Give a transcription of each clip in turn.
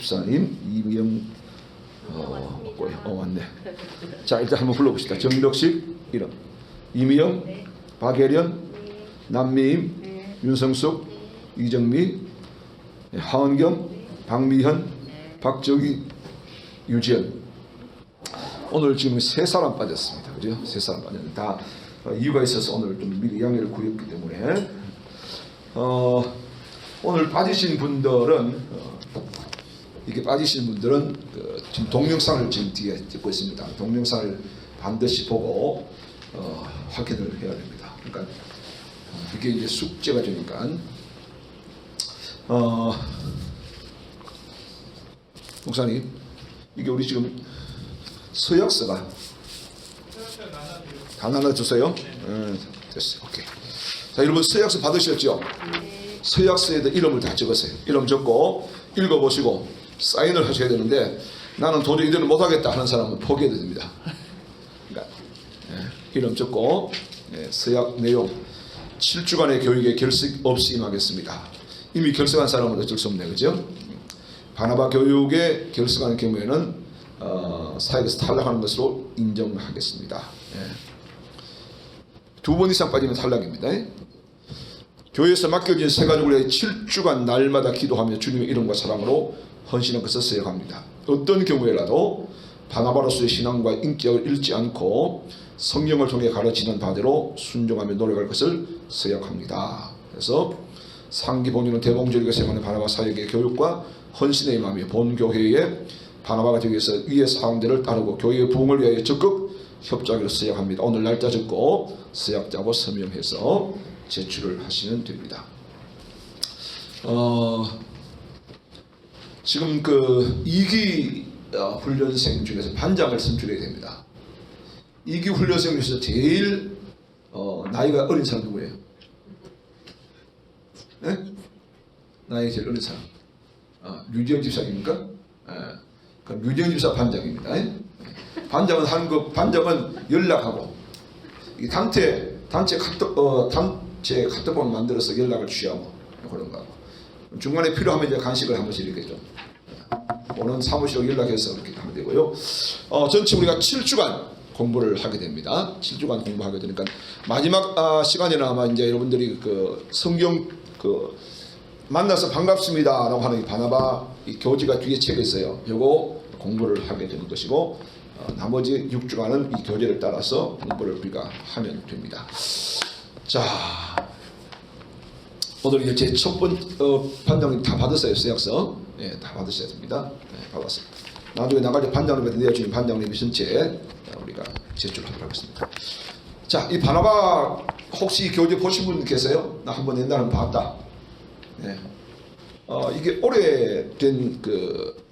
집사님, 이미영 왔네. 자, 일단 한번 불러봅시다. 정덕식 이름, 이미영, 박예련, 남미임, 윤성숙, 이정미, 하은경, 박미현, 박정희, 유지연. 오늘 지금 3사람 빠졌습니다. 그죠? 3사람 빠졌는데 다 이유가 있어서 오늘 좀 미리 양해를 구했기 때문에 오늘 빠지신 분들은 지금 동영상을 지금 뒤에 찍고 있습니다. 동영상을 반드시 보고 확인을 해야 됩니다. 그러니까 이게 이제 숙제가 되니까 목사님, 이게 우리 지금 서약서가 다 나눠주세요. 됐어요. 오케이. 자, 여러분 서약서 받으셨죠? 서약서에다 이름을 다 적으세요. 이름 적고 읽어보시고 사인을 하셔야 되는데, 나는 도저히 이대로 못하겠다 하는 사람은 포기해도 됩니다. 그러니까, 이름 적고 서약 내용 7주간의 교육에 결석 없이 임하겠습니다. 이미 결석한 사람은 어쩔 수 없네, 그죠? 바나바 교육에 결석하는 경우에는 사역에서 탈락하는 것으로 인정하겠습니다. 2번 이상 빠지면 탈락입니다. 교회에서 맡겨진 새 가족을 위해 7주간 날마다 기도하며 주님의 이름과 사랑으로 헌신한 것을 서약합니다. 어떤 경우에라도 바나바로서의 신앙과 인격을 잃지 않고 성경을 통해 가르치는 바대로 순종하며 노력할 것을 서약합니다. 그래서 상기 본인은 대봉절이가 생하는 바나바 사역의 교육과 헌신에 임하며 본교회의 바나바가 되기 위해서 위의 사항들을 따르고 교회의 부흥을 위하여 적극 협조하기로 서약합니다. 오늘 날짜 적고 서약자고 서명해서 제출을 하시면 됩니다. 지금 그 2기 훈련생 중에서 반장을 선출해야 됩니다. 2기 훈련생 중에서 제일 나이가 어린 사람 누구예요? 네? 나이가 제일 어린 사람. 류지영 집사입니까? 그럼 류지영 집사 반장입니다. 반장은 연락하고 단체 카톡방을 만들어서 연락을 취하고 그런 거. 중간에 필요하면 이제 간식을 한 번씩 이렇게 좀 오는 사무실로 연락해서 그렇게 하면 되고요. 전체 우리가 7주간 공부를 하게 됩니다. 7주간 공부하게 되니까 마지막 시간에는 아마 이제 여러분들이 그 성경 만나서 반갑습니다라고 하는 이 바나바 이 교지가 뒤에 책에 있어요. 요거 공부를 하게 되는 것이고, 나머지 6주간은 이 교재를 따라서 공부를 우리가 하면 됩니다. 자, 오늘 이제 제 첫 번째 반장님 다 받으세요. 서약서. 다 받으셔야 됩니다. 받았어요. 나중에 나갈 때 반장님한테 내어주는 반장님이 전체 우리가 제출하도록 하겠습니다. 자, 이 바나바 혹시 이 교재 보신 분 계세요? 나 한번 옛날에 봤다. 이게 오래된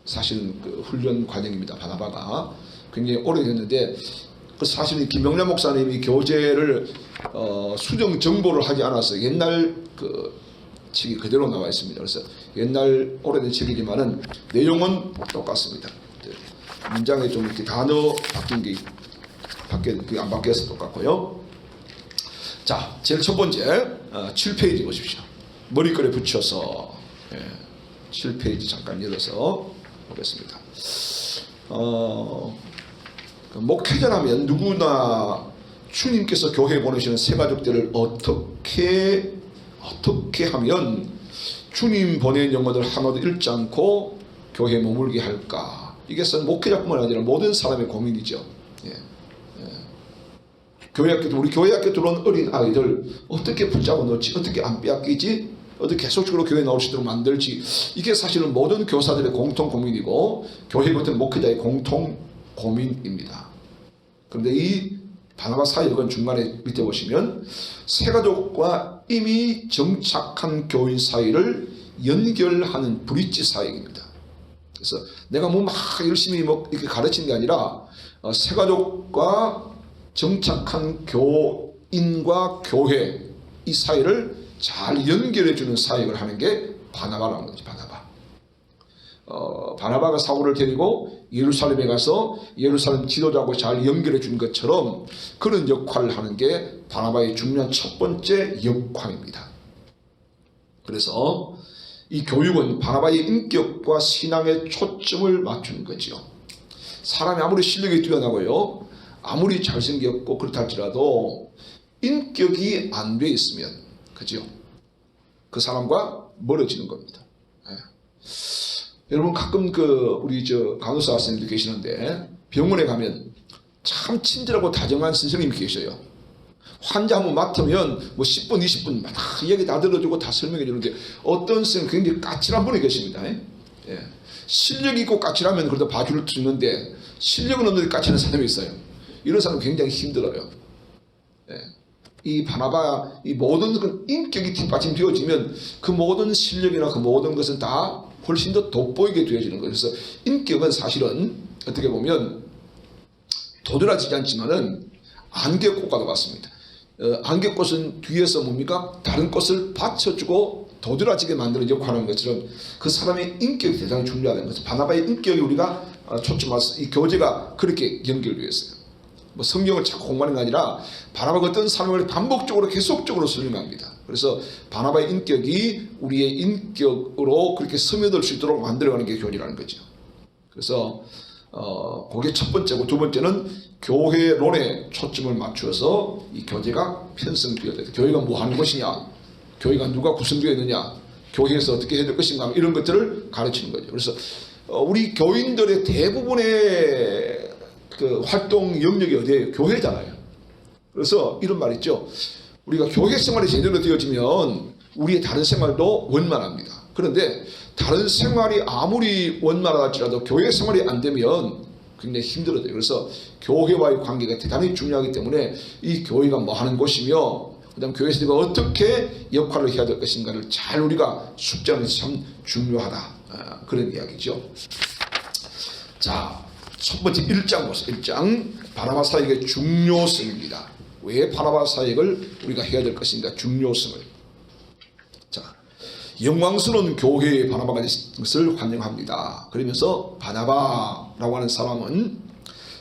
사실 훈련 과정입니다. 바나바가 굉장히 오래됐는데, 사실 김영란 목사님이 교재를 수정 정보를 하지 않아서 옛날 책이 그대로 나와 있습니다. 그래서 옛날 오래된 책이지만은 내용은 똑같습니다. 문장에 좀 이렇게 단어 바뀐 게 안 바뀌어서 똑같고요. 자, 제일 첫 번째 7페이지 보십시오. 머리글에 붙여서 7페이지 잠깐 열어서 보겠습니다. 목회자라면 누구나 주님께서 교회에 보내시는 새 가족들을 어떻게 하면 주님 보낸 영혼을 하나도 잃지 않고 교회에 머물게 할까? 이게 목회자뿐만 아니라 모든 사람의 고민이죠. 우리 교회 학교 들어온 어린 아이들 어떻게 붙잡아 놓지, 어떻게 안 빼앗기지, 어떻게 계속적으로 교회에 나올 수 있도록 만들지, 이게 사실은 모든 교사들의 공통 고민이고 교회 같은 목회자의 공통 고민입니다. 그런데 이 바나바 사역은 중간에 밑에 보시면 새가족과 이미 정착한 교인 사이를 연결하는 브릿지 사역입니다. 그래서 내가 뭐 막 열심히 이렇게 가르치는 게 아니라 새가족과 정착한 교인과 교회 이 사이를 잘 연결해주는 사역을 하는 게 바나바라는 거지. 바나바가 사울을 데리고 예루살렘에 가서 예루살렘 지도자하고 잘 연결해 준 것처럼 그런 역할을 하는 게 바나바의 중요한 첫 번째 역할입니다. 그래서 이 교육은 바나바의 인격과 신앙에 초점을 맞추는 거죠. 사람이 아무리 실력이 뛰어나고요, 아무리 잘생겼고 그렇다 할지라도 인격이 안 돼 있으면, 그죠? 그 사람과 멀어지는 겁니다. 예. 여러분 가끔 우리 간호사 선생님도 계시는데 병원에 가면 참 친절하고 다정한 선생님이 계셔요. 환자 한번 맡으면 뭐 10분, 20분 막 이야기 다 들어주고 다 설명해 주는데, 어떤 선생님 굉장히 까칠한 분이 계십니다. 예. 실력이 있고 까칠하면 그래도 봐줄 수 있는데 실력은 없는데 까칠한 사람이 있어요. 이런 사람은 굉장히 힘들어요. 예. 이 바나바, 이 모든 그 인격이 뒷받침되어지면 그 모든 실력이나 그 모든 것은 다 훨씬 더 돋보이게 되어지는 거예요. 그래서 인격은 사실은 어떻게 보면 도드라지지 않지만은 안개꽃과도 같습니다. 안개꽃은 뒤에서 뭡니까? 다른 꽃을 받쳐주고 도드라지게 만드는 역할을 하는 것처럼 그 사람의 인격이 대단히 중요하다는 것을, 바나바의 인격이 우리가 초점해서 이 교제가 그렇게 연결되어 있어요. 뭐 성경을 자꾸 공부하는 게 아니라 바나바가 어떤 삶을 반복적으로 계속적으로 설명합니다. 그래서 바나바의 인격이 우리의 인격으로 그렇게 스며들 수 있도록 만들어가는 게 교회라는 거죠. 그래서 그게 첫 번째고, 두 번째는 교회론에 초점을 맞추어서 이 교제가 편성되어야 돼요. 교회가 뭐 하는 것이냐, 교회가 누가 구성되어 있느냐, 교회에서 어떻게 해야 될 것인가, 이런 것들을 가르치는 거죠. 그래서 우리 교인들의 대부분의 그 활동 영역이 어디예요? 교회잖아요. 그래서 이런 말 있죠. 우리가 교회 생활이 제대로 되어지면 우리의 다른 생활도 원만합니다. 그런데 다른 생활이 아무리 원만하지라도 교회 생활이 안 되면 굉장히 힘들어져요. 그래서 교회와의 관계가 대단히 중요하기 때문에 이 교회가 뭐 하는 곳이며, 그 다음 교회에서 내가 어떻게 역할을 해야 될 것인가를 잘 우리가 숙지하는 것이 참 중요하다. 그런 이야기죠. 자, 첫 번째 1장 보세요. 1장 바나바 사역의 중요성입니다. 왜 바나바 사역을 우리가 해야 될 것인가, 중요성을. 자, 영광스러운 교회의 바나바가 된 것을 환영합니다. 그러면서 바나바라고 하는 사람은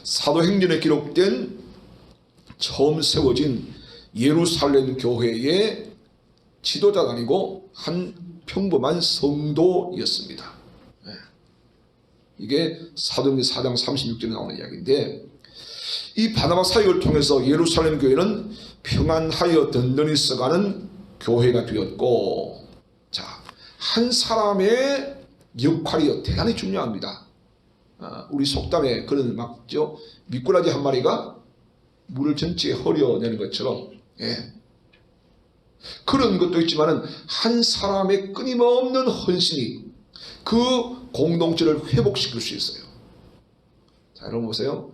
사도행전에 기록된 처음 세워진 예루살렘 교회의 지도자가 아니고 한 평범한 성도였습니다. 이게 사도행전 4장 36절에 나오는 이야기인데, 이 바나바 사역을 통해서 예루살렘 교회는 평안하여 든든히 써가는 교회가 되었고, 자, 한 사람의 역할이 대단히 중요합니다. 우리 속담에 그런 막죠, 미꾸라지 한 마리가 물을 전체에 허려내는 것처럼, 예. 그런 것도 있지만은 한 사람의 끊임없는 헌신이 그 공동체를 회복시킬 수 있어요. 자, 여러분 보세요.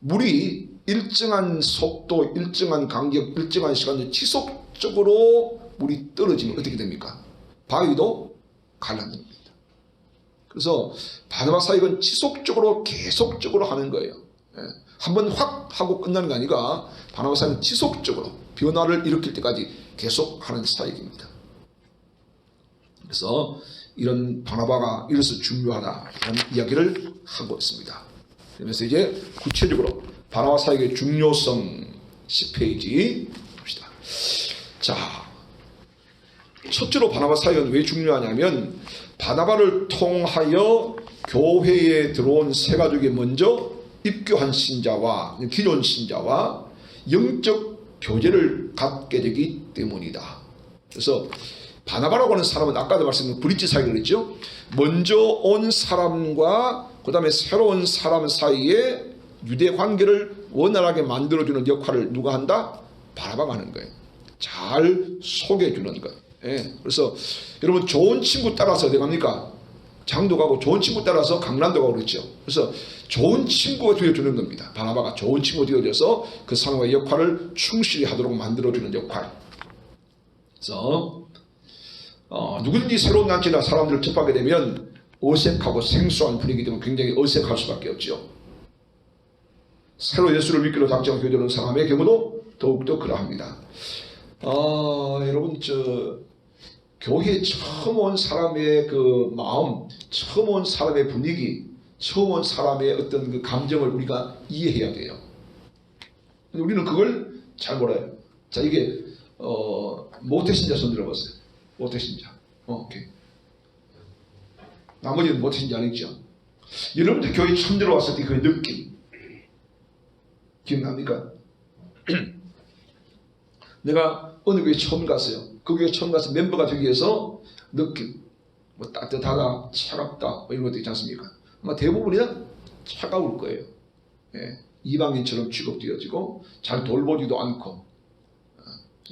물이 일정한 속도, 일정한 간격, 일정한 시간 지속적으로 물이 떨어지면 어떻게 됩니까? 바위도 갈라집니다. 그래서 바나바 사역은 지속적으로 계속적으로 하는 거예요. 한번 확 하고 끝나는 게 아니라 바나바 사역은 지속적으로 변화를 일으킬 때까지 계속 하는 사역입니다. 그래서 이런 바나바가 이래서 중요하다라는 이야기를 하고 있습니다. 그러면서 이제 구체적으로 바나바 사역의 중요성 10페이지 봅시다. 자, 첫째로 바나바 사역은 왜 중요하냐면, 바나바를 통하여 교회에 들어온 새 가족이 먼저 입교한 신자와 기존 신자와 영적 교제를 갖게 되기 때문이다. 그래서 바나바라고 하는 사람은 아까도 말씀드린 브릿지 사역을 했죠. 먼저 온 사람과 그 다음에 새로운 사람 사이에 유대 관계를 원활하게 만들어주는 역할을 누가 한다? 바나바가 하는 거예요. 잘 속여주는 것. 예. 그래서 여러분 좋은 친구 따라서 어디 갑니까? 장도 가고 좋은 친구 따라서 강남도 가고 그렇죠. 그래서 좋은 친구가 되어주는 겁니다. 바나바가 좋은 친구 되어줘서 그 사람의 역할을 충실히 하도록 만들어주는 역할. 그래서 누구든지 새로운 단체나 사람들을 접하게 되면 어색하고 생소한 분위기 때문에 굉장히 어색할 수밖에 없죠. 새로 예수를 믿기로 작정한 교회에 사람의 경우도 더욱더 그러합니다. 여러분 교회에 처음 온 사람의 그 마음, 처음 온 사람의 분위기, 처음 온 사람의 어떤 그 감정을 우리가 이해해야 돼요. 근데 우리는 그걸 잘 몰라요. 자, 이게 모태신자 손 들어보세요. 모태신자. 오케이. 나머지는 못하신지 알겠죠? 여러분들 교회 처음 들어왔을 때 그 느낌 기억납니까? 내가 어느 교회 처음 갔어요. 그 교회 처음 가서 멤버가 되기 위해서 느낌, 뭐 따뜻하다, 차갑다, 뭐 이런 것도 있지 않습니까? 아마 대부분이는 차가울 거예요. 예. 이방인처럼 취급되어지고 잘 돌보지도 않고.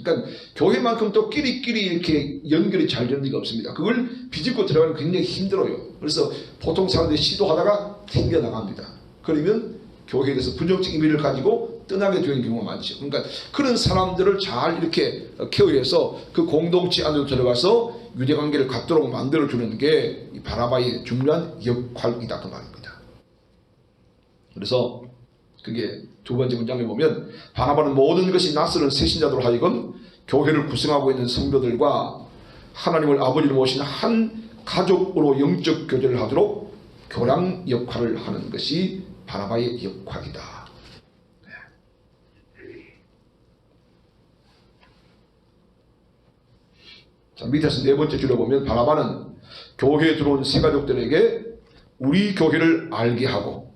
그러니까 교회만큼 또 끼리끼리 이렇게 연결이 잘 되는 리가 없습니다. 그걸 비집고 들어가면 굉장히 힘들어요. 그래서 보통 사람들이 시도하다가 튕겨나갑니다. 그러면 교회에 대해서 부정적 의미를 가지고 떠나게 되는 경우가 많죠. 그러니까 그런 사람들을 잘 이렇게 케어해서 그 공동체 안으로 들어가서 유대관계를 갖도록 만들어주는 게 이 바나바의 중요한 역할이다 그 말입니다. 그래서 그게 두 번째 문장에 보면 바나바는 모든 것이 낯설은 새신자들로 하여금 교회를 구성하고 있는 성도들과 하나님을 아버지로 모신 한 가족으로 영적 교제를 하도록 교량 역할을 하는 것이 바나바의 역할이다. 자, 밑에서 네 번째 줄에 보면 바나바는 교회에 들어온 새 가족들에게 우리 교회를 알게 하고,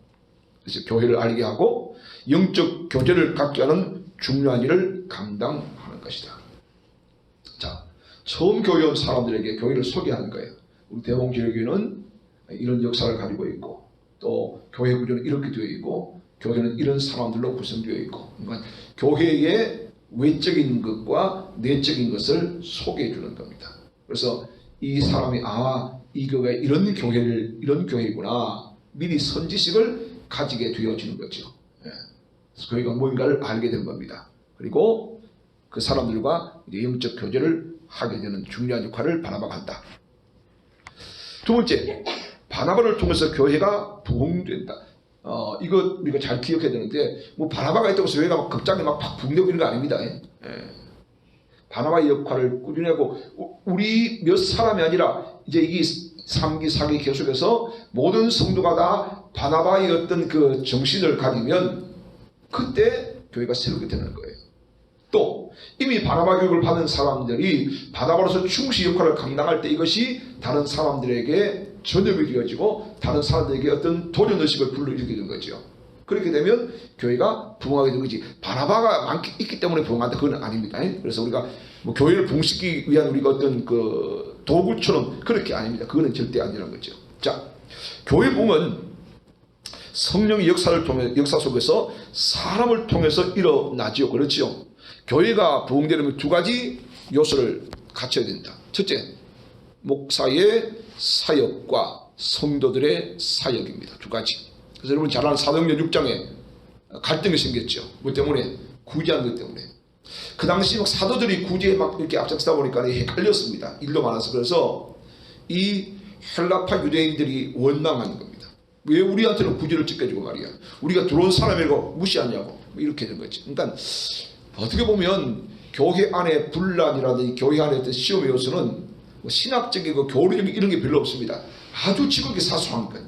그래서 교회를 알게 하고 영적 교제를 갖게 하는 중요한 일을 감당하는 것이다. 자, 처음 교회 온 사람들에게 교회를 소개하는 거예요. 우리 대봉지교회는 이런 역사를 가지고 있고, 또 교회 구조는 이렇게 되어 있고, 교회는 이런 사람들로 구성되어 있고, 그러니까 교회의 외적인 것과 내적인 것을 소개해 주는 겁니다. 그래서 이 사람이 이 교회가 이런 교회구나 미리 선지식을 가지게 되어지는 거죠. 그래서 교회가 뭔가를 알게 된 겁니다. 그리고 그 사람들과 영적 교제를 하게 되는 중요한 역할을 바나바가 한다. 두 번째, 바나바를 통해서 교회가 부흥된다. 이거 우리가 잘 기억해야 되는데, 뭐 바나바가 있다고 해서 교회가 갑자기 막 부흥되고 이런 거 아닙니다. 바나바의 역할을 꾸준히 하고, 우리 몇 사람이 아니라 이제 이게 3기, 4기 계속해서 모든 성도가 다 바나바의 어떤 그 정신을 가지면 그때 교회가 새롭게 되는 거예요. 또 이미 바나바 교육을 받은 사람들이 바나바로서 충실 역할을 감당할 때 이것이 다른 사람들에게 전염이 되어지고 다른 사람들에게 어떤 도전의식을 불러일으키는 거죠. 그렇게 되면 교회가 부흥하게 되는 거지. 바나바가 있기 때문에 부흥한다, 그건 아닙니다. 그래서 우리가 뭐 교회를 부흥시키기 위한 우리가 어떤 그 도구처럼 그렇게 아닙니다. 그거는 절대 아니라는 거죠. 자, 교회 부흥은 성령의 역사 속에서 사람을 통해서 일어나지요. 그렇죠. 교회가 부흥되려면 두 가지 요소를 갖춰야 된다. 첫째, 목사의 사역과 성도들의 사역입니다. 두 가지. 그래서 여러분 잘 아는 사도행전 6장에 갈등이 생겼죠. 뭐 때문에? 구제하는 것 때문에. 그 당시 막 사도들이 구제에 막 이렇게 앞장서다 보니까 헷갈렸습니다. 일도 많아서. 그래서 이 헬라파 유대인들이 원망하는 겁니다. 왜 우리한테는 구제를 지켜주고 말이야. 우리가 들어온 사람이고 무시하냐고. 이렇게 된 거지. 그러니까 어떻게 보면 교회 안에 분란이라든지 교회 안에 어떤 시험의 요소는 뭐 신학적이고 교리적인 이런 게 별로 없습니다. 아주 지극히 사소한 것.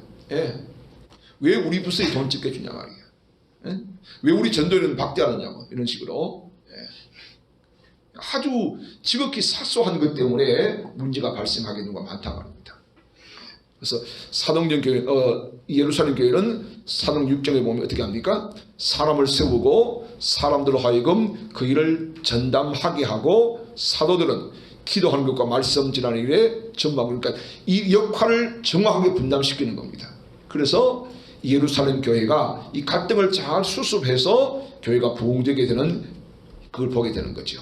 왜 우리 부서에 돈 지켜주냐 말이야. 왜 우리 전도는 박대하느냐고 이런 식으로. 아주 지극히 사소한 것 때문에 문제가 발생하게 되는 경우가 많단 말입니다. 그래서 사도행전 교회, 예루살렘 교회는 사도행전 6장에 보면 어떻게 합니까? 사람을 세우고 사람들로 하여금 그 일을 전담하게 하고 사도들은 기도하는 것과 말씀 전하는 일에 전무하고, 그러니까 이 역할을 정확하게 분담시키는 겁니다. 그래서 예루살렘 교회가 이 갈등을 잘 수습해서 교회가 부흥되게 되는 그걸 보게 되는 거죠.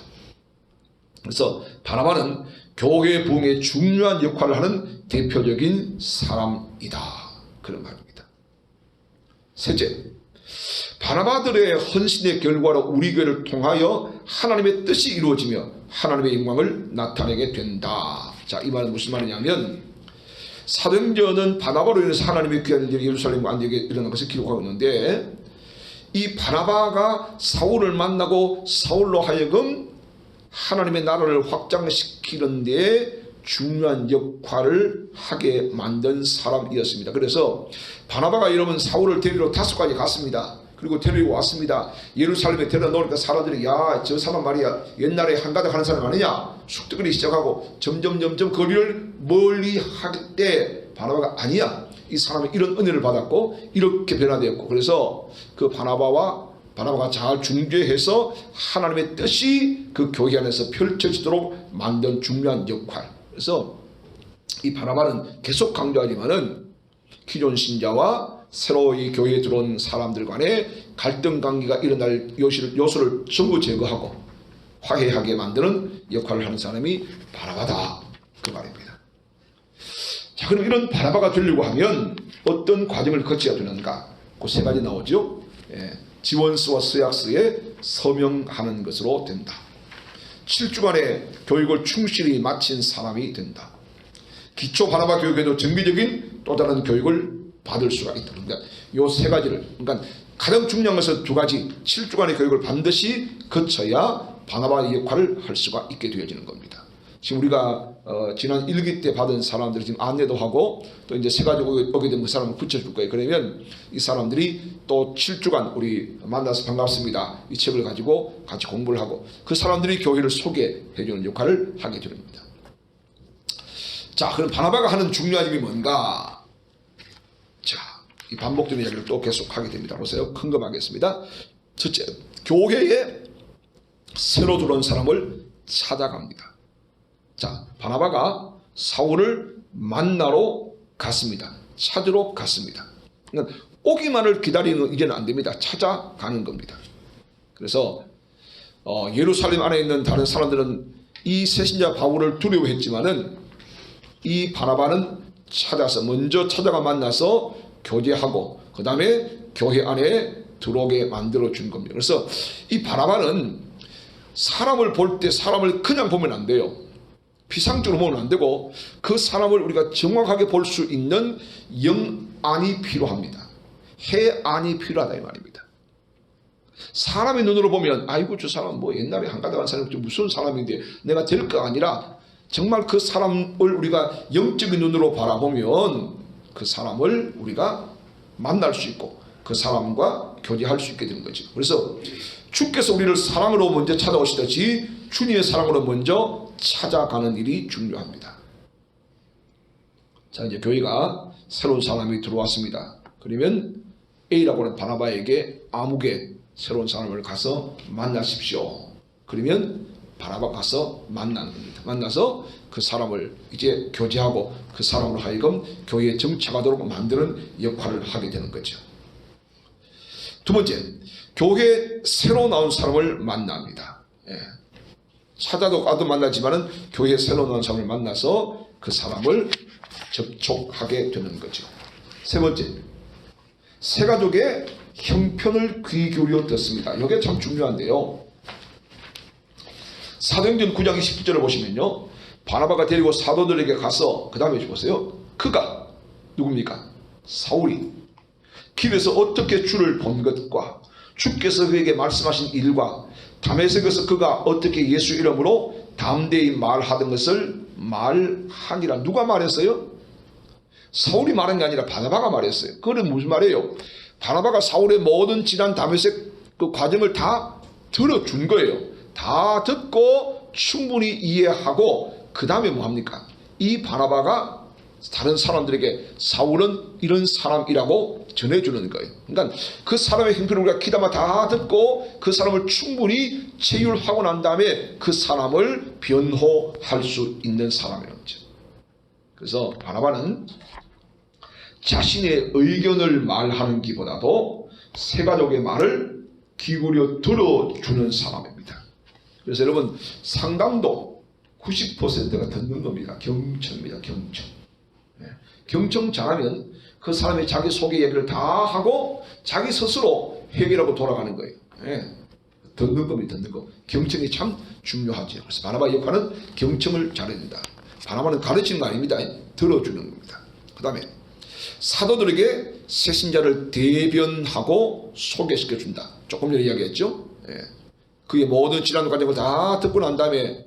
그래서 바나바는 교회 부흥에 중요한 역할을 하는 대표적인 사람이다, 그런 말입니다. 셋째, 바나바들의 헌신의 결과로 우리 교회를 통하여 하나님의 뜻이 이루어지며 하나님의 영광을 나타내게 된다. 자, 이 말은 무슨 말이냐면, 사도행전은 바나바로 인해서 하나님의 귀한 일이 예루살렘과 안디옥에 일어난 것을 기록하고 있는데, 이 바나바가 사울을 만나고 사울로 하여금 하나님의 나라를 확장시키는 데 중요한 역할을 하게 만든 사람이었습니다. 그래서 바나바가 이러면 사울을 데리러 다소까지 갔습니다. 그리고 데리고 왔습니다. 예루살렘에 데려다 놓으니까 사람들이, 야, 저 사람 말이야, 옛날에 한가닥 하는 사람 아니냐? 쑥뜨거리기 시작하고 점점 거리를 멀리 할 때 바나바가 아니야. 이 사람이 이런 은혜를 받았고 이렇게 변화되었고, 그래서 그 바나바가 잘 중재해서 하나님의 뜻이 그 교회 안에서 펼쳐지도록 만든 중요한 역할. 그래서 이 바나바는 계속 강조하지만은 기존 신자와 새로 이 교회에 들어온 사람들 간에 갈등 관계가 일어날 요소를 전부 제거하고 화해하게 만드는 역할을 하는 사람이 바나바다, 그 말입니다. 자, 그럼 이런 바나바가 되려고 하면 어떤 과정을 거쳐야 되는가? 그 세 가지 나오죠. 지원서와 서약서에 서명하는 것으로 된다. 7주간의 교육을 충실히 마친 사람이 된다. 기초 바나바 교육에도 정기적인 또 다른 교육을 받을 수가 있다. 그러니까 이 세 가지를, 그러니까 가장 중요한 것은 두 가지, 7주간의 교육을 반드시 거쳐야 바나바의 역할을 할 수가 있게 되어지는 겁니다. 지금 우리가 지난 1기 때 받은 사람들이 지금 안내도 하고 또 이제 세 가지 오게 되면 그 사람을 붙여줄 거예요. 그러면 이 사람들이 또 7주간 우리 만나서 반갑습니다, 이 책을 가지고 같이 공부를 하고 그 사람들이 교회를 소개해주는 역할을 하게 됩니다. 자, 그럼 바나바가 하는 중요한 일이 뭔가? 자, 이 반복되는 이야기를 또 계속하게 됩니다. 보세요. 큰 거 하겠습니다. 첫째, 교회에 새로 들어온 사람을 찾아갑니다. 자, 바나바가 사울을 만나러 갔습니다. 찾으러 갔습니다. 그러니까 오기만을 기다리는 이제는 안 됩니다. 찾아가는 겁니다. 그래서 예루살렘 안에 있는 다른 사람들은 이 새신자 바울을 두려워했지만은 이 바나바는 먼저 찾아가 만나서 교제하고 그 다음에 교회 안에 들어오게 만들어 준 겁니다. 그래서 이 바나바는 사람을 볼 때 사람을 그냥 보면 안 돼요. 피상적으로 보면 안 되고 그 사람을 우리가 정확하게 볼 수 있는 영안이 필요합니다. 해안이 필요하다 이 말입니다. 사람의 눈으로 보면 아이고 저 사람 뭐 옛날에 한가닥 한 사람이 무슨 사람인데 내가 될까, 아니라 정말 그 사람을 우리가 영적인 눈으로 바라보면 그 사람을 우리가 만날 수 있고 그 사람과 교제할 수 있게 되는 거죠. 그래서 주께서 우리를 사랑으로 먼저 찾아오시듯이 주님의 사랑으로 먼저 찾아가는 일이 중요합니다. 자, 이제 교회가 새로운 사람이 들어왔습니다. 그러면 A라고 하는 바나바에게 아무개 새로운 사람을 가서 만나십시오. 그러면 바나바 가서 만나는 겁니다. 만나서 그 사람을 이제 교제하고 그 사람으로 하여금 교회에 정착하도록 만드는 역할을 하게 되는 거죠. 두 번째, 교회에 새로 나온 사람을 만납니다. 찾아도 가도 만나지만은 교회에 새로 나온 사람을 만나서 그 사람을 접촉하게 되는 거죠. 세 번째, 새 가족의 형편을 귀 기울여 듣습니다. 이게 참 중요한데요. 사도행전 9장 27절을 보시면요, 바나바가 데리고 사도들에게 가서 그 다음에 보세요. 그가 누굽니까? 사울이 길에서 어떻게 주를 본 것과 주께서 그에게 말씀하신 일과 다메섹에서 그가 어떻게 예수 이름으로 담대히 말하던 것을 말하니라. 누가 말했어요? 사울이 말한 게 아니라 바나바가 말했어요. 그건 무슨 말이에요? 바나바가 사울의 모든 지난 다메섹 그 과정을 다 들어준 거예요. 다 듣고 충분히 이해하고 그 다음에 뭐합니까? 이 바나바가 다른 사람들에게 사울은 이런 사람이라고 전해주는 거예요. 그러니까 그 사람의 형편을 우리가 귀담아 다 듣고 그 사람을 충분히 체휼하고 난 다음에 그 사람을 변호할 수 있는 사람이라는 거죠. 그래서 바나바는 자신의 의견을 말하는 기보다도 새 가족의 말을 기울여 들어주는 사람입니다. 그래서 여러분, 상담도 90%가 듣는 겁니다. 경청입니다. 경청. 경청 잘하면 그 사람이 자기 속의 얘기를 다 하고 자기 스스로 해결하고 돌아가는 거예요. 듣는 겁니다. 듣는 거. 경청이 참 중요하죠. 그래서 바나바의 역할은 경청을 잘해야 된다. 바나바는 가르치는 거 아닙니다. 들어주는 겁니다. 그 다음에 사도들에게 새신자를 대변하고 소개시켜준다. 조금 전에 이야기했죠. 그의 모든 지난 과정을 다 듣고 난 다음에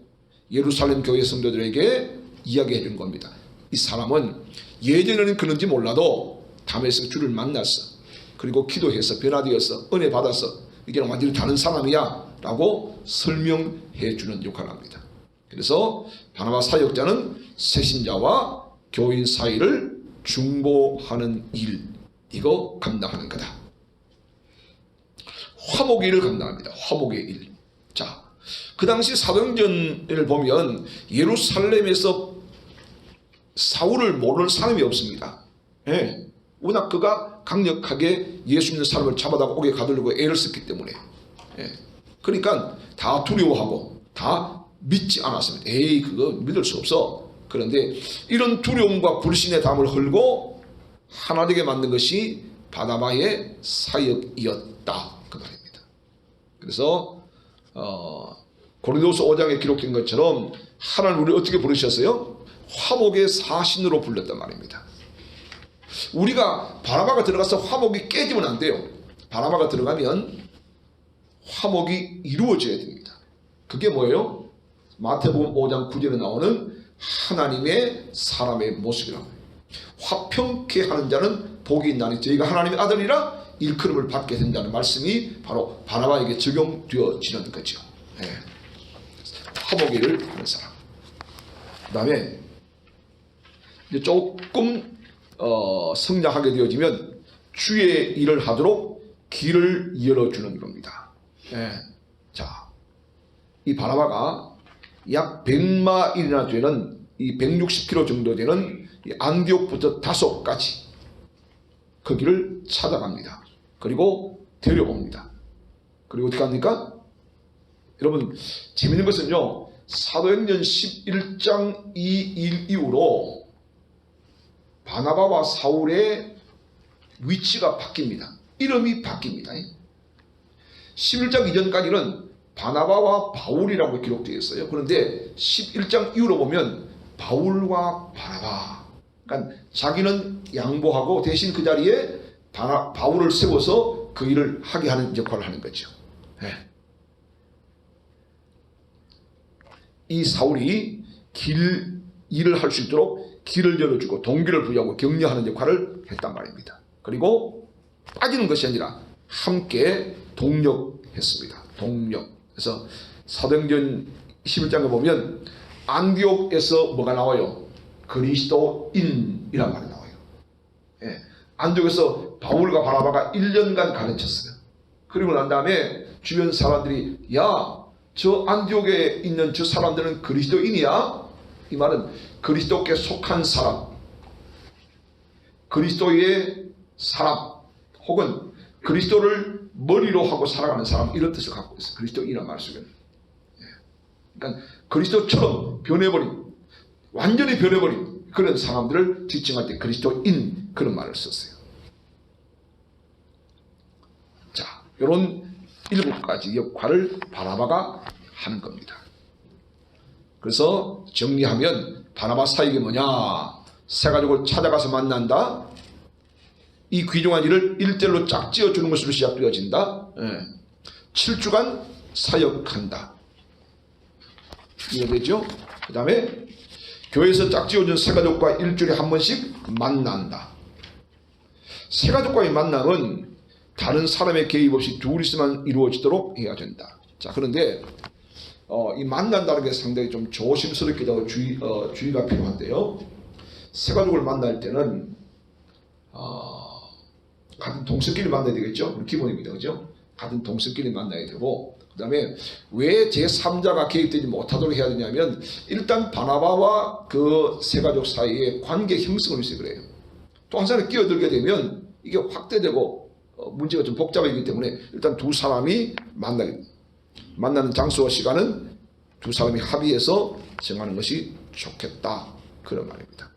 예루살렘 교회 성도들에게 이야기해 준 겁니다. 이 사람은 예전에는 그런지 몰라도 다메섹 주를 만났어. 그리고 기도해서 변화되어서 은혜 받아서 이제는 완전히 다른 사람이야 라고 설명해 주는 역할을 합니다. 그래서 바나바 사역자는 새신자와 교인 사이를 중보하는 일, 이거 감당하는 거다. 화목의 일을 감당합니다. 화목의 일. 자, 그 당시 사도행전을 보면 예루살렘에서 사울을 모르는 사람이 없습니다. 예. 워낙 그가 강력하게 예수 믿는 사람을 잡아다가 옥에 가두려고 애를 썼기 때문에. 예. 그러니까 다 두려워하고 다 믿지 않았습니다. 에이, 그거 믿을 수 없어. 그런데 이런 두려움과 불신의 담을 헐고 하나 되게 만든 것이 바나바의 사역이었다, 그 말입니다. 그래서 고린도서 5장에 기록된 것처럼 하나님 우리를 어떻게 부르셨어요? 화목의 사신으로 불렀단 말입니다. 우리가 바나바가 들어가서 화목이 깨지면 안 돼요. 바나바가 들어가면 화목이 이루어져야 됩니다. 그게 뭐예요? 마태복음 5장 9절에 나오는 하나님의 사람의 모습이라고 해요. 화평케 하는 자는 복이 있나니 저희가 하나님의 아들이라 일컬음을 받게 된다는 말씀이 바로 바나바에게 적용되어지는 거죠. 네. 화목의 일을 하는 사람. 그 다음에 이제 조금 성장하게 되어지면 주의 일을 하도록 길을 열어주는 겁니다. 네. 자, 이 바나바가 약 100마일이나 되는 이 160km 정도 되는 이 안디옥부터 다소까지 그 길을 찾아갑니다. 그리고 데려옵니다. 그리고 어떻게 합니까? 여러분, 재밌는 것은요, 사도행전 11장 2일 이후로 바나바와 사울의 위치가 바뀝니다. 이름이 바뀝니다. 11장 이전까지는 바나바와 바울이라고 기록되어 있어요. 그런데 11장 이후로 보면 바울과 바나바, 그러니까 자기는 양보하고 대신 그 자리에 바울을 세워서 그 일을 하게 하는 역할을 하는 거죠. 네. 이 사울이 일을 할 수 있도록 길을 열어주고 동기를 부여하고 격려하는 역할을 했단 말입니다. 그리고 빠지는 것이 아니라 함께 동력했습니다. 동력. 그래서 사도행전 11장에 보면 안디옥에서 뭐가 나와요? 그리스도인이란 말이 나와요. 예. 안디옥에서 바울과 바나바가 1년간 가르쳤어요. 그리고 난 다음에 주변 사람들이 야, 저 안디옥에 있는 저 사람들은 그리스도인이야? 이 말은 그리스도께 속한 사람, 그리스도의 사람, 혹은 그리스도를 머리로 하고 살아가는 사람, 이런 뜻을 갖고 있어요. 그리스도인이란 말 속에는. 그러니까 그리스도처럼 변해버린, 완전히 변해버린 그런 사람들을 지칭할 때 그리스도인, 그런 말을 썼어요. 자, 이런 7가지 역할을 바나바가 하는 겁니다. 그래서 정리하면 바나바 사역이 뭐냐? 새 가족을 찾아가서 만난다. 이 귀중한 일을 일대일로 짝지어 주는 것으로 시작되어진다. 7주간 사역한다. 이해되죠? 그 다음에 교회에서 짝지어준 새가족과 일주일에 한 번씩 만난다. 새가족과의 만남은 다른 사람의 개입 없이 둘이서만 이루어지도록 해야 된다. 자, 그런데 이 만난다는 게 상당히 좀 조심스럽기도 하고 주의가 필요한데요. 새가족을 만날 때는 같은 동성끼리 만나야 되겠죠. 기본입니다. 그죠? 같은 동성끼리 만나야 되고, 그 다음에 왜 제3자가 개입되지 못하도록 해야 되냐면, 일단 바나바와 그 새가족 사이에 관계 형성을 위해서 그래요. 또 한 사람이 끼어들게 되면 이게 확대되고 문제가 좀 복잡하기 때문에 일단 두 사람이 만나는 장소와 시간은 두 사람이 합의해서 정하는 것이 좋겠다, 그런 말입니다.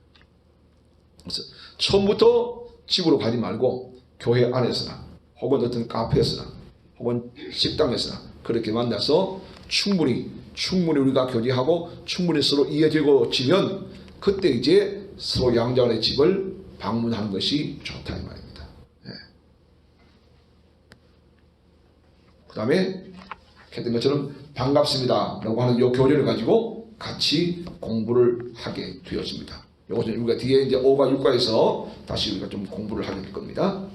그래서 처음부터 집으로 가지 말고 교회 안에서나 혹은 어떤 카페에서나 혹은 식당에서나 그렇게 만나서 충분히 우리가 교제하고 충분히 서로 이해되고 지면 그때 이제 서로 양자간의 집을 방문하는 것이 좋다, 이 말입니다. 그 다음에 했던 것처럼 반갑습니다 라고 하는 이 교제를 가지고 같이 공부를 하게 되었습니다. 이것은 우리가 뒤에 이제 5과 6과에서 다시 우리가 좀 공부를 하게 될 겁니다.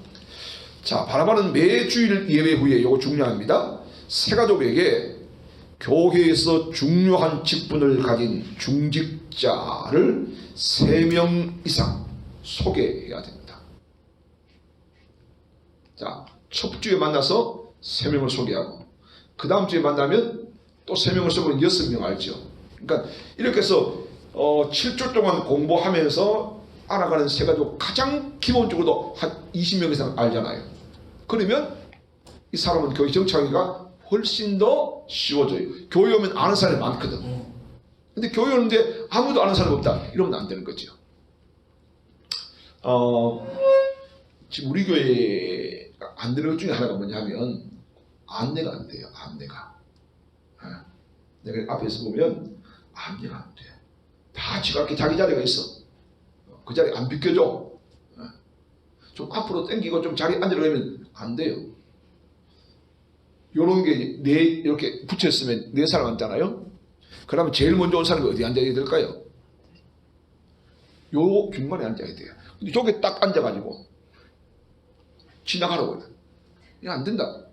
자, 바나바는 매 주일 예배 후에, 이거 중요합니다. 새가족에게 교회에서 중요한 직분을 가진 중직자를 3명 이상 소개해야 됩니다. 자, 첫 주에 만나서 3명을 소개하고 그 다음 주에 만나면 또 3명을 소개하면 6명 알죠. 그러니까 이렇게 해서 7주 동안 공부하면서 알아가는 세가지고 가장 기본적으로도 한 20명 이상 알잖아요. 그러면 이 사람은 교회 정착하기가 훨씬 더 쉬워져요. 교회 오면 아는 사람이 많거든. 근데 교회 오는데 아무도 아는 사람이 없다. 이러면 안 되는 거죠. 지금 우리 교회가 안 되는 것 중에 하나가 뭐냐면 안내가 안 돼요. 안내가. 내가 앞에서 보면 안내가 안 돼. 다 지각해 자기 자리가 있어. 그 자리 안 비켜줘. 좀 앞으로 당기고 좀 자리에 앉으려면 안 돼요. 요런 게 이렇게 붙여있으면 4사람 앉잖아요. 그러면 제일 먼저 온 사람이 어디 앉아야 될까요? 요 중간에 앉아야 돼요. 근데 저게 딱 앉아가지고 지나가라고 해요. 이거 안 된다.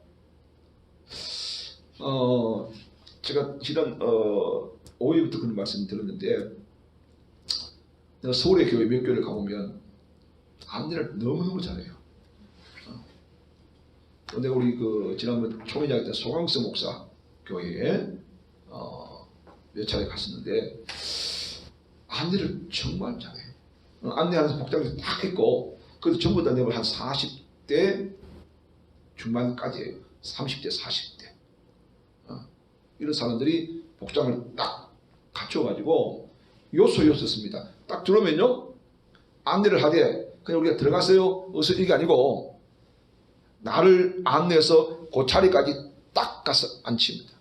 제가 지난 5회부터 그런 말씀 들었는데 내가 서울의 교회 몇 교회를 가보면 안내를 너무너무 잘해요. 내가 우리 지난번 총회장 때 소강서 목사 교회에 몇 차례 갔었는데 안내를 정말 잘해. 안내하면서 복장도 딱 했고 그래도 전부 다 내가 한 40대 중반까지예요. 30대 40대 이런 사람들이 복장을 딱 갖춰가지고 요소였었습니다. 딱 들어오면요 안내를 하되 그냥 우리가 들어갔어요 어서 이게 아니고 나를 안내해서 그 자리까지 딱 가서 앉힙니다.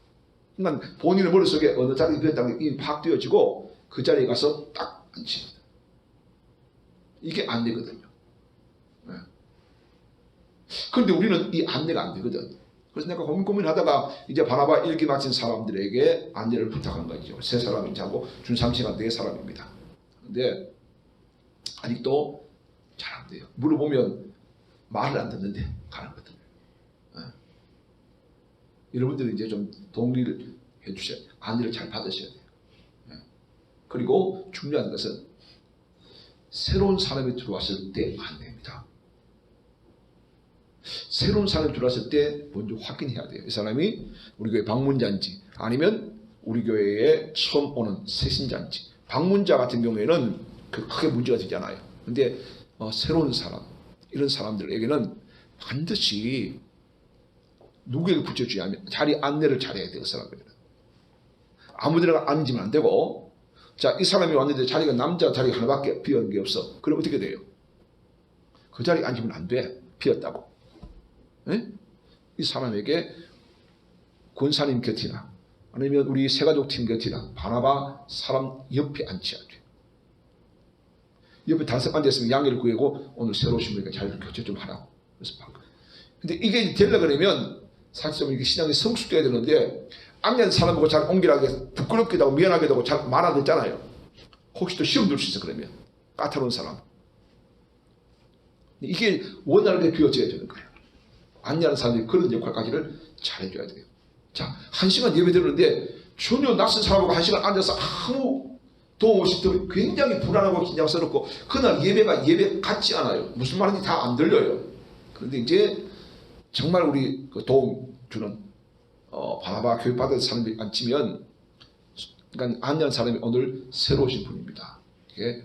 그러니까 본인의 머릿속에 어느 자리에 비었다는 게 이미 파악되어지고 그 자리에 가서 딱 앉힙니다. 이게 안내거든요. 그런데 우리는 이 안내가 안 되거든. 그래서 내가 고민하다가 이제 바나바 1기 마친 사람들에게 안내를 부탁한 거죠. 3사람인지 하고 준3시간 4사람입니다. 근데 아직도 잘 안 돼요. 물어보면 말을 안 듣는데 가는 거거든요. 여러분들은 이제 좀 동의를 해주셔야 돼요. 안내를 잘 받으셔야 돼요. 그리고 중요한 것은 새로운 사람이 들어왔을 때 안내입니다. 새로운 사람이 들어왔을 때 먼저 확인해야 돼요. 이 사람이 우리 교회 방문자인지 아니면 우리 교회에 처음 오는 새신자인지. 방문자 같은 경우에는 크게 문제가 되잖아요. 근데 새로운 사람, 이런 사람들에게는 반드시 누구에게 붙여주냐면 자리 안내를 잘해야 돼요. 그 사람에게는. 아무데나 앉으면 안 되고 자, 이 사람이 왔는데 자리가 남자 자리가 하나밖에 비어있는 게 없어. 그럼 어떻게 돼요? 그 자리에 앉으면 안 돼. 비었다고. 네? 이 사람에게 권사님 곁이나 아니면 우리 새가족팀 곁이나 바나바 사람 옆에 앉혀야 돼. 옆에 다섯 앉아있으면 양해를 구하고 오늘 새로 오신 분이니까 자리를 교체 좀 하라고. 그래서 근데 이게 되려고 그러면 사실 이게 신앙이 성숙돼야 되는데 앉는 사람하고 잘 옮기라고 부끄럽기도 하고 미안하기도 하고 잘 말 안 듣잖아요. 혹시 또 시험 들 수 있어 그러면 까다로운 사람. 이게 원활하게 비워져야 되는 거예요. 안내하는 사람들이 그런 역할까지를 잘해줘야 돼요. 자, 1시간 예배 드렸는데 전혀 낯선 사람하고 1시간 앉아서 아무 도움 없이 들으면 굉장히 불안하고 긴장스럽고 그날 예배가 예배 같지 않아요. 무슨 말인지 다 안 들려요. 그런데 이제 정말 우리 도움 주는 바나바 교육받은 사람이 앉히면 그러니까 안내하는 사람이 오늘 새로 오신 분입니다. 이게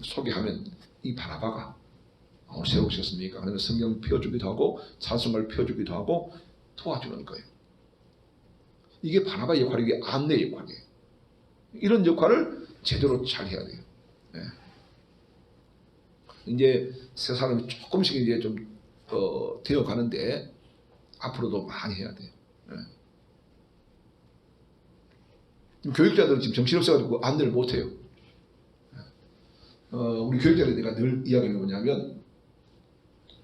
소개하면 이 바나바가 새로 오셨습니까? 그러면 성경 펴주기도 하고 찬송가를 펴주기도 하고 도와주는 거예요. 이게 바나바의 역할이고 안내 역할이에요. 이런 역할을 제대로 잘 해야 돼요. 네. 이제 세 사람이 조금씩 이제 좀 되어 가는데 앞으로도 많이 해야 돼요. 네. 교육자들은 지금 정신없어가지고 안내를 못해요. 우리 교육자들이 내가 늘 이야기하는 게 뭐냐면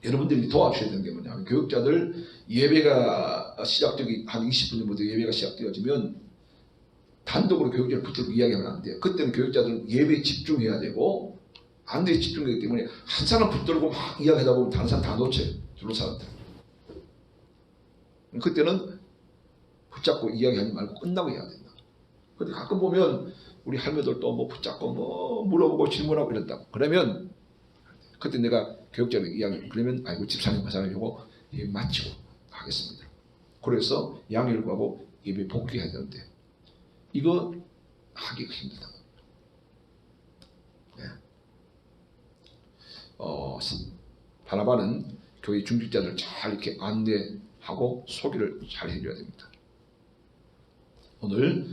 여러분들이 도와주셔야 되는 게 뭐냐면 교육자들 예배가 시작되기 한 20분 전부터 예배가 시작되어지면 단독으로 교육자를 붙들고 이야기하면 안 돼요. 그때는 교육자들은 예배에 집중해야 되고 안내에 집중되기 때문에 한 사람 붙들고 막 이야기하다 보면 다른 사람 다 놓쳐요. 주로 사람들. 그때는 붙잡고 이야기하지 말고 끝나고 해야 된다. 근데 가끔 보면 우리 할머니들도 뭐 붙잡고 뭐 물어보고 질문하고 이런다고. 그러면 그때 내가 교육자를 이야기 그러면 아이고 집사님 화장을 요거 예배 마치고 하겠습니다. 그래서 양해를 구하고 예배 복귀해야 되는데 이거 하기가 힘들다. 네. 바나바는 교회 중직자들 잘 이렇게 안내하고 소개를 잘 해줘야 됩니다. 오늘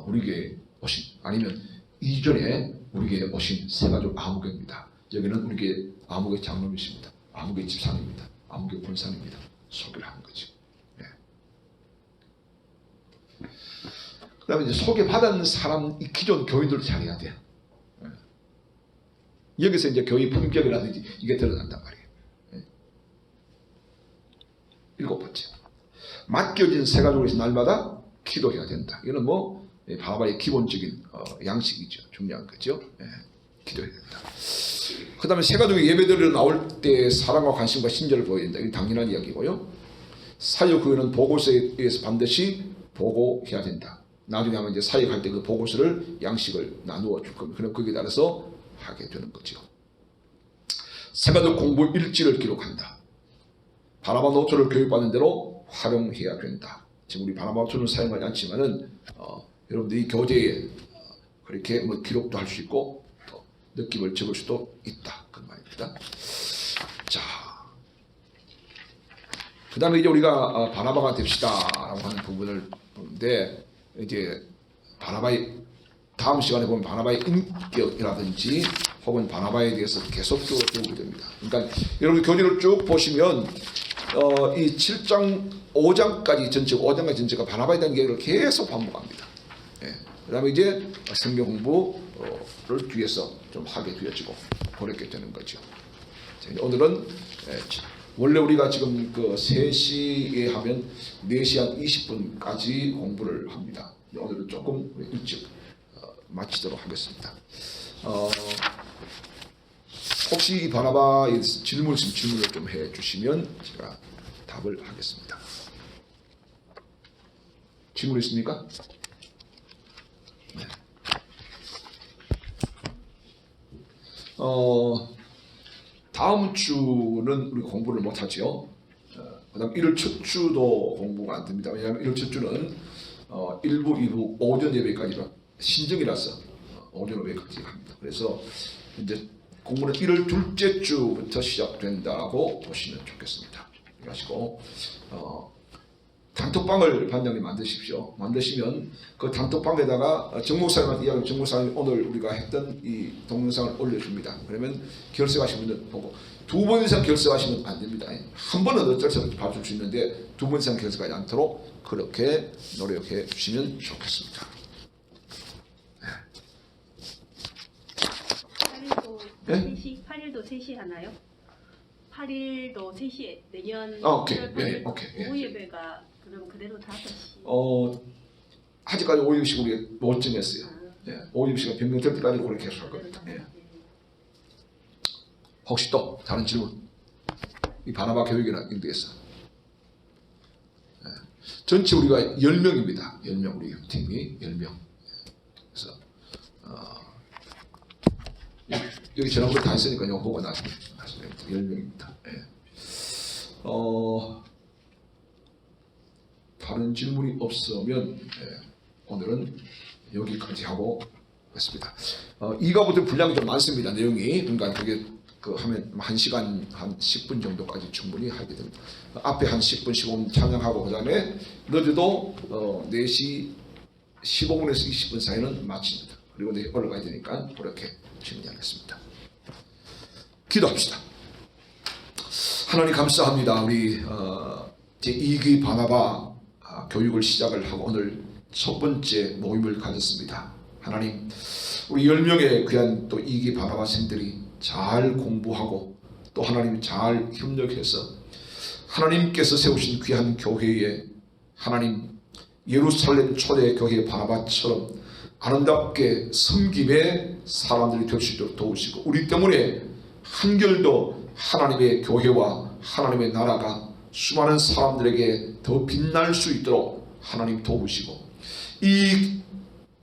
우리 교회에 오신 아니면 이전에 우리 교회에 오신 세가족 아무개입니다. 여기는 우리 교회 아무개 장로님이십니다. 아무개 집사님입니다. 아무개 권사님입니다. 소개를 하는 거죠. 네. 그 다음에 이제 소개받은 사람, 이 기존 교인들도 잘해야 돼요. 네. 여기서 이제 교회 품격이라든지 이게 드러난단 말이에요. 네. 7번째. 맡겨진 세가족에서 날마다 기도해야 된다. 이거는 뭐 바나바의 기본적인 양식이죠. 중요한 거죠. 네. 기도해야 된다. 그 다음에 세가족의 예배드리러 나올 때 사랑과 관심과 친절을 보여야 된다. 이게 당연한 이야기고요. 사역 후에는 보고서에 의해서 반드시 보고해야 된다. 나중에 하면 이제 사역할 때 그 보고서를 양식을 나누어 줄 겁니다. 그럼 거기에 따라서 하게 되는 거죠. 세가족 공부 일지를 기록한다. 바나바 노트를 교육받는 대로 활용해야 된다. 지금 우리 바나바 노트는 사용하지 않지만은 여러분들이 교재에 그렇게 뭐 기록도 할 수 있고 또 느낌을 적을 수도 있다. 그런 말입니다. 자, 그 다음에 이제 우리가 바나바가 됩시다라고 하는 부분을 보는데 이제 바나바의 다음 시간에 보면 바나바의 인격이라든지 혹은 바나바에 대해서 계속적으로 배우게 됩니다. 그러니까 여러분 교재를 쭉 보시면 이 7장 5장까지 전체 5장까지 전체가 바나바에 대한 얘기를 계속 반복합니다. 예. 그 다음에 이제 성경 공부를 뒤에서 좀 하게 되어지고 그렇게 되는 거죠. 자, 오늘은 원래 우리가 지금 그 3시에 하면 4시 한 20분까지 공부를 합니다. 오늘은 조금 일찍 마치도록 하겠습니다. 혹시 이 바나바에 질문을 좀 해주시면 제가 답을 하겠습니다. 질문 있습니까? 네. 다음 주는 우리 공부를 못하죠. 그 다음 일요일 첫 주도 공부가 안 됩니다. 왜냐하면 일요일 첫 주는 1부, 2부, 오전 예배까지가 신정이라서 오전 예배까지 합니다. 그래서 이제 공부는 일요일 둘째 주부터 시작된다고 보시면 좋겠습니다. 그래가지고 단톡방을 반장님 만드십시오. 만드시면 그 단톡방에다가 정목사님한테 이야기하면 정목사님 오늘 우리가 했던 이 동영상을 올려줍니다. 그러면 결석하신 분들 보고 2번 이상 결석하시면 안 됩니다. 한 번은 어쩔 수 없이 봐줄 수 있는데 2번 이상 결석하지 않도록 그렇게 노력해 주시면 좋겠습니다. 네? 8일도 3시 하나요? 8일도 3시에 내년 오케이. 8월 네, 오케이. 오후 예. 예배가 그럼 그대로 5시. 아직까지 오임식 우리 못 정했어요. 예, 오임식은 변경될 때까지 그렇게 계속 할 겁니다. 예. 혹시 또 다른 질문? 이 바나바 교육이나 인도에서 전체 우리가 10명입니다. 10명 우리 팀이 10명. 그래서 여기 전화번호 다 있으니까 이거 보고 나시면 10명입니다. 예. 다른 질문이 없으면 오늘은 여기까지 하고 있습니다. 2가부터 분량이 좀 많습니다. 내용이. 그러니까 그게 하면 1시간 한 10분 정도까지 충분히 하게 됩니다. 앞에 한 10분, 15분 찬양하고 그 다음에 늦어도 4시 15분에서 20분 사이는 마칩니다. 그리고 내일 올라가야 되니까 그렇게 진행하겠습니다. 기도합시다. 하나님 감사합니다. 우리 제2기 바나바 교육을 시작을 하고 오늘 첫 번째 모임을 가졌습니다. 하나님 우리 10명의 귀한 또 2기 바나바생들이 잘 공부하고 또 하나님 잘 협력해서 하나님께서 세우신 귀한 교회에 하나님 예루살렘 초대 교회 바나바처럼 아름답게 섬김의 사람들이 될 수 있도록 도우시고 우리 때문에 한결도 하나님의 교회와 하나님의 나라가 수많은 사람들에게 더 빛날 수 있도록 하나님 도우시고 이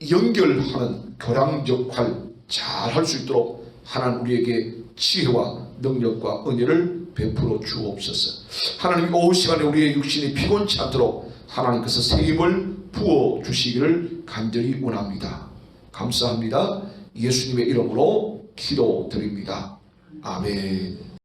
연결하는 교량 역할 잘 할 수 있도록 하나님 우리에게 지혜와 능력과 은혜를 베풀어 주옵소서. 하나님 오후 시간에 우리의 육신이 피곤치 않도록 하나님께서 새 힘을 부어 주시기를 간절히 원합니다. 감사합니다. 예수님의 이름으로 기도드립니다. 아멘.